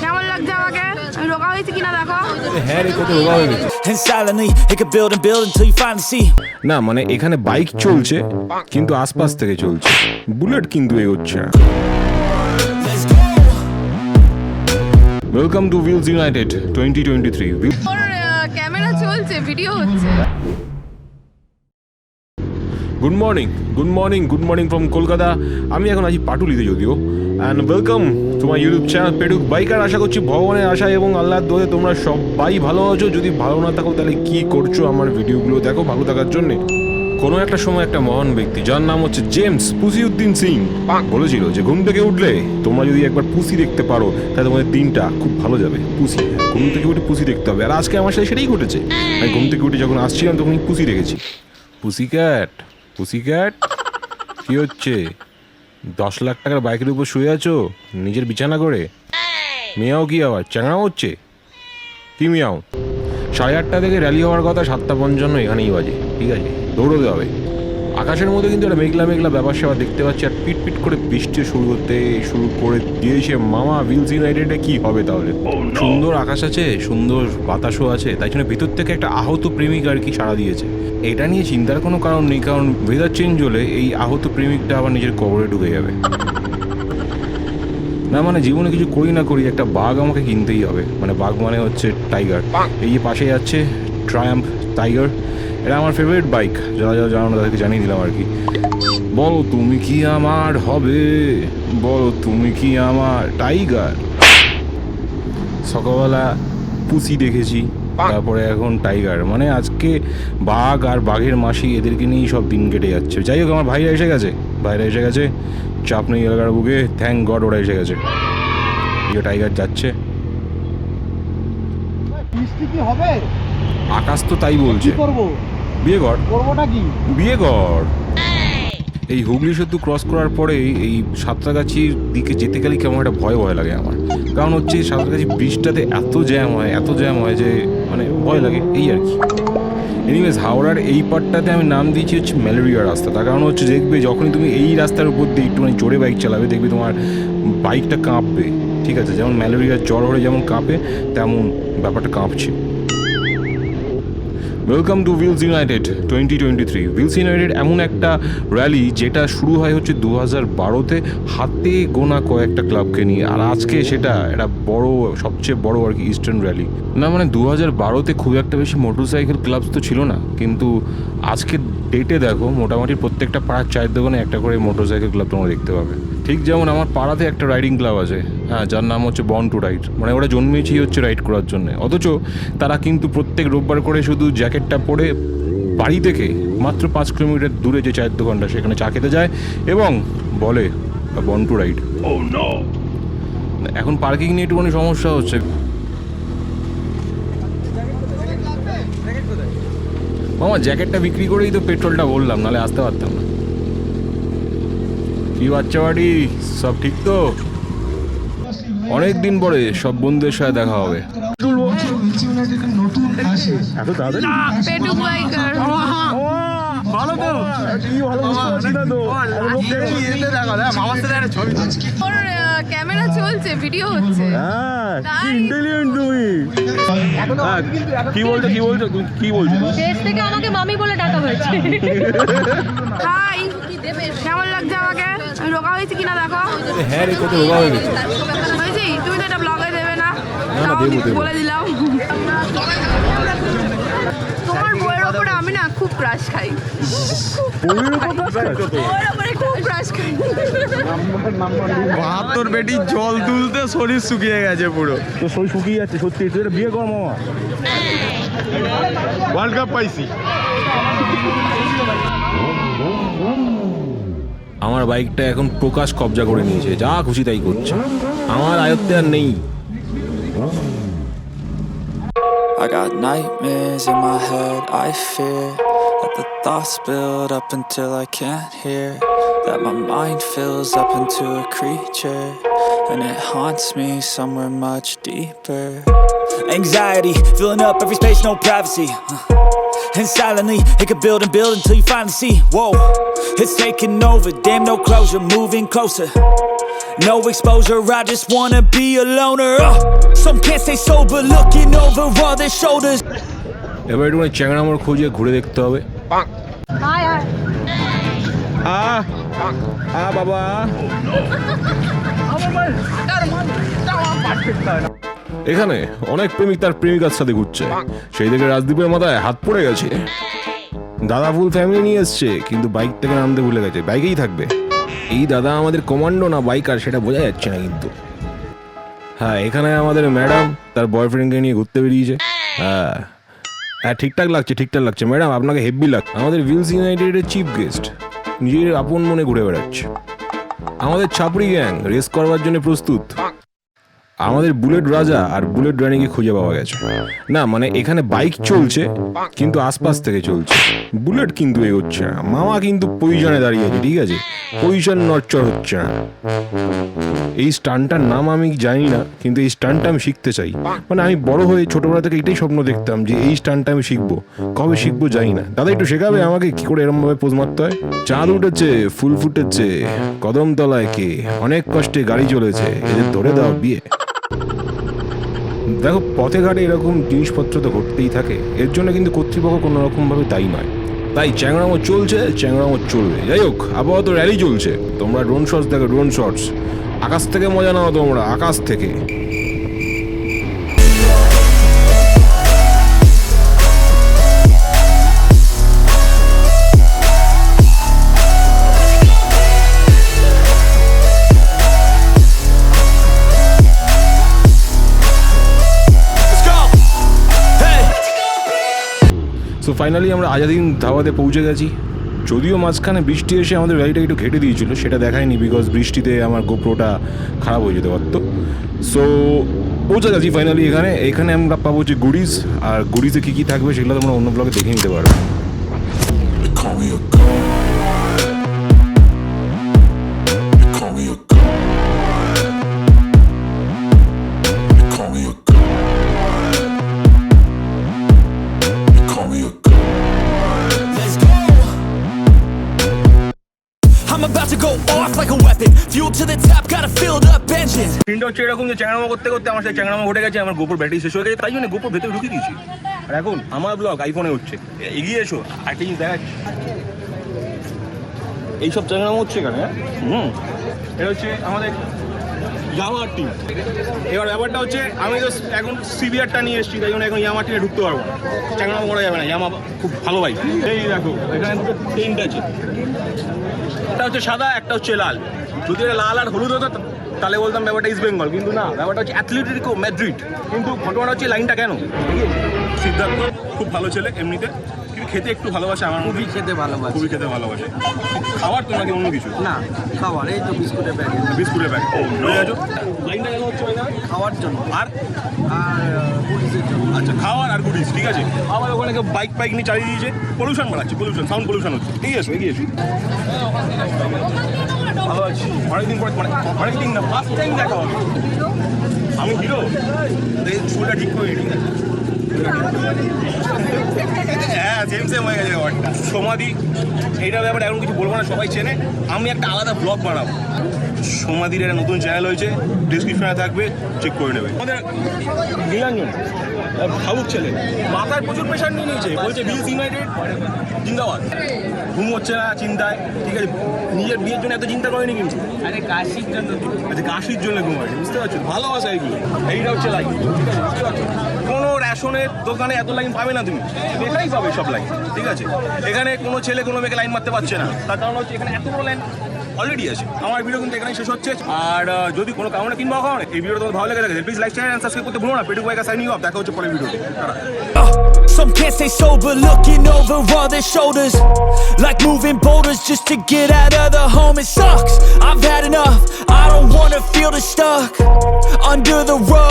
কেমন লাগছে আমাকে? আমি রোগা হয়েছি কিনা দেখো। হ্যাঁ রে, কত রোগা হয়ে গেছে। না মানে এখানে বাইক চলছে কিন্তু আশপাশ থেকে চলছে, বুলেট কিন্তু এগোচ্ছে না। Welcome to wheels United 2023। Camera চলছে, ভিডিও হচ্ছে। Good morning from Kolkata. আমি এখন আছি পাটুলিতে যদিও। And welcome to my YouTube channel Petuk biker. আশা করছি ভগবানের আশায় এবং আল্লাহর দোয়ায় তোমরা সবাই ভালো আছো। যদি ভালো না থাকো তাহলে কি করছো? আমার ভিডিওগুলো দেখো ভালো থাকার জন্যে। কোনো একটা সময় একটা মহান ব্যক্তি যার নাম হচ্ছে জেমস পুসিউদ্দিন সিং বলেছিল যে ঘুম থেকে উঠলে তোমরা যদি একবার পুসি দেখতে পারো তাহলে তোমাদের দিনটা খুব ভালো যাবে। পুসি, ঘুম থেকে উঠে পুসি দেখতে হবে। আর আজকে আমার সাথে সেটাই ঘটেছে। আমি ঘুম থেকে উঠে যখন আসছিলাম তখনই পুসি দেখেছি। পুসিক্যাট কি হচ্ছে? 10 লাখ টাকার বাইকের উপর শুয়ে আছো নিজের বিছানা করে? মিয়াও কি আবার চ্যাংড়াও হচ্ছে কি মিয়াও? 8:30 থেকে র্যালি হওয়ার কথা, 7:55 এখানেই বাজে। ঠিক আছে, দৌড়োতে হবে। আকাশের মধ্যে কিন্তু একটা মেঘলা মেঘলা ব্যাপার সেবা দেখতে পাচ্ছি। আর পিট করে বৃষ্টি শুরু করে দিয়েছে। মামা হুইলস ইউনাইটেডে কি হবে তাহলে? সুন্দর আকাশ আছে, সুন্দর বাতাসও আছে, তাই জন্য ভিতর থেকে একটা আহত প্রেমিক আর কি সাড়া দিয়েছে। এটা নিয়ে চিন্তার কোনো কারণ নেই, কারণ ওয়েদার চেঞ্জ হলে এই আহত প্রেমিকটা আবার নিজের কবরে ঢুকে যাবে। না মানে জীবনে কিছু করি না করি একটা বাঘ আমাকে কিনতেই হবে। মানে বাঘ মানে হচ্ছে টাইগার। এই যে পাশে যাচ্ছে ট্রায়াম্ফ টাইগার, এটা আমার ফেভারিট বাইক। যারা জানো তাদেরকে জানিয়ে দিলাম আর কি। বলো তুমি কি আমার হবে, বলো তুমি কি আমার টাইগার। সকালবেলা পুসি দেখেছি, তারপরে এখন টাইগার। মানে আজকে বাঘ আর বাঘের মাসি এদেরকে নিয়েই সব দিন কেটে যাচ্ছে। যাই হোক, আমার ভাইরা এসে গেছে, চাপ নেই এলাকার বুকে। থ্যাংক গড ওরা এসে গেছে। এই টাইগার যাচ্ছে। আকাশ তো তাই বলছে। বিয়ে কর। এই হুগলি সেতু ক্রস করার পরে এই সাঁতরাগাছির দিকে যেতে গেলে কেমন একটা ভয় লাগে আমার। কারণ হচ্ছে সাঁতরাগাছি ব্রিজটাতে এত জ্যাম হয় যে মানে ভয় লাগে এই আর কি। এনিওয়েজ, হাওড়ার এই পার্টটাতে আমি নাম দিয়েছি হচ্ছে ম্যালেরিয়া রাস্তা। তার কারণ হচ্ছে দেখবে যখনই তুমি এই রাস্তার উপর দিয়ে একটুখানি জোরে বাইক চালাবে দেখবে তোমার বাইকটা কাঁপবে। ঠিক আছে, যেমন ম্যালেরিয়ার জ্বর হলে যেমন কাঁপে তেমন ব্যাপারটা কাঁপছে। Welcome to wheels United 2023। Wheels United এমন একটা র্যালি যেটা শুরু হয় হচ্ছে 2012-তে হাতে গোনা কয়েকটা ক্লাবকে নিয়ে। আর আজকে সেটা একটা সবচেয়ে বড় আর কি ইস্টার্ন র্যালি। না মানে 2012-তে খুব একটা বেশি মোটরসাইকেল ক্লাবস তো ছিল না, কিন্তু আজকের ডেটে দেখো মোটামুটি প্রত্যেকটা পাড়ার চায়ের দোকানে একটা করে মোটরসাইকেল ক্লাব তোমরা দেখতে পাবে। ঠিক যেমন আমার পাড়াতে একটা রাইডিং ক্লাব আছে, হ্যাঁ, যার নাম হচ্ছে বর্ন টু রাইড। মানে ওরা জন্মেছেই হচ্ছে রাইড করার জন্য। অথচ তারা কিন্তু প্রত্যেক রোববার করে শুধু জ্যাকেটটা পরে বাড়ি থেকে মাত্র 5 কিলোমিটার দূরে যে চায়ের দোকানটা সেখানে চা খেতে যায় এবং বলে বর্ন টু রাইড। এখন পার্কিং নিয়ে একটুখানি সমস্যা হচ্ছে। আমার জ্যাকেটটা বিক্রি করেই তো পেট্রোলটা বললাম, নাহলে আসতে পারতাম না। কি বাচ্চা বাড়ি, সব ঠিক তো? অনেকদিন পরে সব বন্ধুদের সাথে দেখা হবে। পেটুক বাইকার ভালো তো ক্যামেরা চলছে, ভিডিও হচ্ছে। কি বলছো দেশ থেকে আমাকে মামি বলে ডাকা হয়েছে। হাই, কেমন লাগছে আমাকে? আমি রোগা হয়েছি কিনা দেখো। হ্যাঁ রে, কত রোগা হয়ে গেছে। তুমি তো এটা ব্লগে দেবে না, বলে দিলাম। তোমার বইয়ের ওপরে আমি না খুব ক্রাশ খাই। বাহাত্তর বেটি জল তুলতে শরীর শুকিয়ে গেছে পুরো। তো শরীর শুকিয়ে যাচ্ছে সত্যি। তুই এটা বিয়ে কর মামা। ওয়ার্ল্ড কাপ পাইছি। আমার বাইকটা এখন প্রকাশ কবজা করে নিয়েছে, যা খুশি তাই করছে। আমার আয়ত্তে আর নেই। I got nightmares in my head, I fear that the thoughts build up until I can't hear, that my mind fills up into a creature, and it haunts me somewhere much deeper. Anxiety, filling up every space, no privacy, and silently, it could build and build until you finally see, whoa, it's taking over, damn no closure, moving closer. No exposure, I just wanna be a loner. Some can't stay sober, looking over all their shoulders. এবার একটু চ্যাংরামোর খোঁজে ঘুরে দেখতে হবে। আয় আয় বাবা এখানে অনেক প্রেমিক তার প্রেমিকার সাথে ঘুরছে, সেই থেকে রাজদীপের মাথায় হাত পড়ে গেছে। দাদা ফুল ফ্যামিলি নিয়ে এসছে, কিন্তু বাইক থেকে নামতে ভুলে গেছে, বাইকেই থাকবে। এই দাদা আমাদের কমান্ডো না বাইকার সেটা বোঝা যাচ্ছে না কিন্তু। হ্যাঁ, এখানে আমাদের ম্যাডাম তার বয়ফ্রেন্ডকে নিয়ে ঘুরতে বেরিয়েছে। হ্যাঁ হ্যাঁ, ঠিকঠাক লাগছে ম্যাডাম, আপনাকে হেভি লাগছে। আমাদের উইলস ইউনাইটেডের চিফ গেস্ট নিজের আপন মনে ঘুরে বেড়াচ্ছে। আমাদের ছাপড়ি গ্যাং রেস করবার জন্য প্রস্তুত। আমাদের বুলেট রাজা আর বুলেট রানীকে খুঁজে পাওয়া গেছে। না মানে এখানে বাইক চলছে কিন্তু আশপাশ থেকে চলছে, বুলেট কিন্তু এগোচ্ছে না। মামা কিন্তু পজিশনে দাঁড়িয়ে আছে, ঠিক আছে, পজিশন নড়চড় হচ্ছে না। এই স্টান্টটার নাম আমি জানি না, কিন্তু এই স্টান্টটা আমি শিখতে চাই। মানে আমি বড় হয়ে ছোটবেলা থেকে এটাই স্বপ্ন দেখতাম যে এই স্টান্টটা আমি শিখবো। কবে শিখবো জানি না। দাদা একটু শেখাবে আমাকে কি করে এরকম ভাবে পোজ মারতে হয়? চাঁদ উঠেছে, ফুল ফুটেছে, কদম তলায় কে, অনেক কষ্টে গাড়ি চলেছে, এদের ধরে দাও বিয়ে। দেখো পথে ঘাটে এরকম জিনিসপত্র তো ঘটতেই থাকে, এর জন্য কিন্তু কর্তৃপক্ষ কোনো রকম ভাবে দায়ী নয়। তাই চ্যাংরামো চলছে, চ্যাংরামো চলবে। যাই হোক, আপাতত র্যালি চলছে। তোমরা ড্রোন শটস দেখো, ড্রোন শটস। আকাশ থেকে মজা নাও তোমরা, আকাশ থেকে। সো ফাইনালি আমরা আজাদিন ধাবাতে পৌঁছে গেছি। যদিও মাঝখানে বৃষ্টি এসে আমাদের গাড়িটা একটু ঘেটে দিয়েছিল, সেটা দেখায়নি, বিকজ বৃষ্টিতে আমার গোপ্রোটা খারাপ হয়ে যেতে পারতো। সো পৌঁছে গেছি ফাইনালি এখানে আমরা পাবো হচ্ছে গুডিজ, আর গুডিজে কী কী থাকবে সেগুলো তোমরা অন্য ব্লগে দেখে নিতে পারবে। I'm about to go off like a weapon. Fuel to the top, got a filled up engine. তিনটা হচ্ছে এরকম যে চ্যাংরামো করতে করতে আমার সাথে চ্যাংরামো ঘটে গেছে, আমার গোপর ব্যাটারি শেষ হয়ে গেছে, তাই জন্য গোপর ভেতরে ঢুকিয়ে দিয়েছি। আর এখন আমার ব্লগ আইফোনে হচ্ছে। এগিয়ে এসো, একটা জিনিস দেখাচ্ছি। এইসব চ্যাংরামো হচ্ছে এখানে। এটা হচ্ছে আমাদের ইয়ামার টিম। এবার ব্যাপারটা হচ্ছে আমি তো এখন সিবিআরটা নিয়ে এসেছি, তাই জন্য এখন ইয়ামার টিমে ঢুকতে পারবো না, চ্যাংরামো করা যাবে না। ইয়ামা খুব ভালো বাইক। এই দেখো এখানে দুটো টেন্ট আছে, একটা হচ্ছে সাদা, একটা হচ্ছে লাল। যদি এটা লাল আর হলুদ হতো তাহলে বলতাম ব্যাপারটা ইস্ট বেঙ্গল, কিন্তু না, ব্যাপারটা হচ্ছে অ্যাথলেটিকো ম্যাড্রিড। কিন্তু ঘটনাটা হচ্ছে লাইনটা কেন। সিদ্ধার্থ খুব ভালো ছেলে এমনিতে, কিন্তু খেতে একটু ভালোবাসে। আমার খুবই খেতে ভালোবাসে। খাবার তো নাকি অন্য কিছু? না খাবার, এই তো বিস্কুটের প্যাকেট। বুঝে গেছো? লাইনটা কেন হচ্ছে ভাই? খাওয়ার জন্য আর পুলিশের জন্য। আচ্ছা, খাওয়ার আর গুডিস, ঠিক আছে। আবার ওখানে বাইক নিয়ে চালিয়ে দিয়েছে, পলিউশন বাড়াচ্ছে, সাউন্ড পলিউশন হচ্ছে। এগিয়ে এসো। ভালো আছি, অনেকদিন পরে, অনেকদিন না, ফার্স্ট টাইম দেখা হবে। আমি হিরো, চুলটা ঠিক করে, ঠিক আছে। হ্যাঁ, সেম হয়ে গেছে ব্যাপারটা। সমাধি এইটা ব্যাপারে এমন কিছু বলবো না, সবাই চেনে। আমি একটা আলাদা ব্লগ বানাবো। সমাধির একটা নতুন চ্যানেল হয়েছে, ডিসক্রিপশনে থাকবে, চেক করে নেবে। আমাদের নীলাঞ্জন ভাবুক ছেলে, মাথায় প্রচুর প্রেশার নিয়ে নিয়েছে, বলছে উইলস ইউনাইটেড জিন্দাবাদ। ঘুম হচ্ছে না চিন্তায়, ঠিক আছে। নিজের বিয়ের জন্য এত চিন্তা করেনি কিন্তু, আরে কাশির জন্য। আচ্ছা, কাশির জন্য ঘুম হয়নি, বুঝতে পারছো? ভালোবাসা এগুলো। এইটা হচ্ছে লাইন, ঠিক আছে, বুঝতে পারছো? কোনো রেশনের দোকানে এত লাইন পাবে না তুমি, এটাই পাবে সব লাইন, ঠিক আছে। এখানে কোনো ছেলে কোনো মেয়েকে লাইন মারতে পারছে না, তার কারণ হচ্ছে এখানে এত বড় লাইন অলরেডি আছে। আমার ভিডিও কিন্তু এখানেই শেষ হচ্ছে। আর যদি কোনো কারণে কিংবা কারণে এই ভিডিওটা তোমার ভালো লেগে থাকে, প্লিজ লাইক, চ্যানেল সাবস্ক্রাইব করতে ভুলো না। পেটুক বাইকা সাইনিং অফ, দেখা হচ্ছে পরের ভিডিওতে। Some can't stay sober, looking over all their shoulders, like moving boulders just to get out of the home. It sucks, I've had enough, I don't wanna feel stuck under the rug.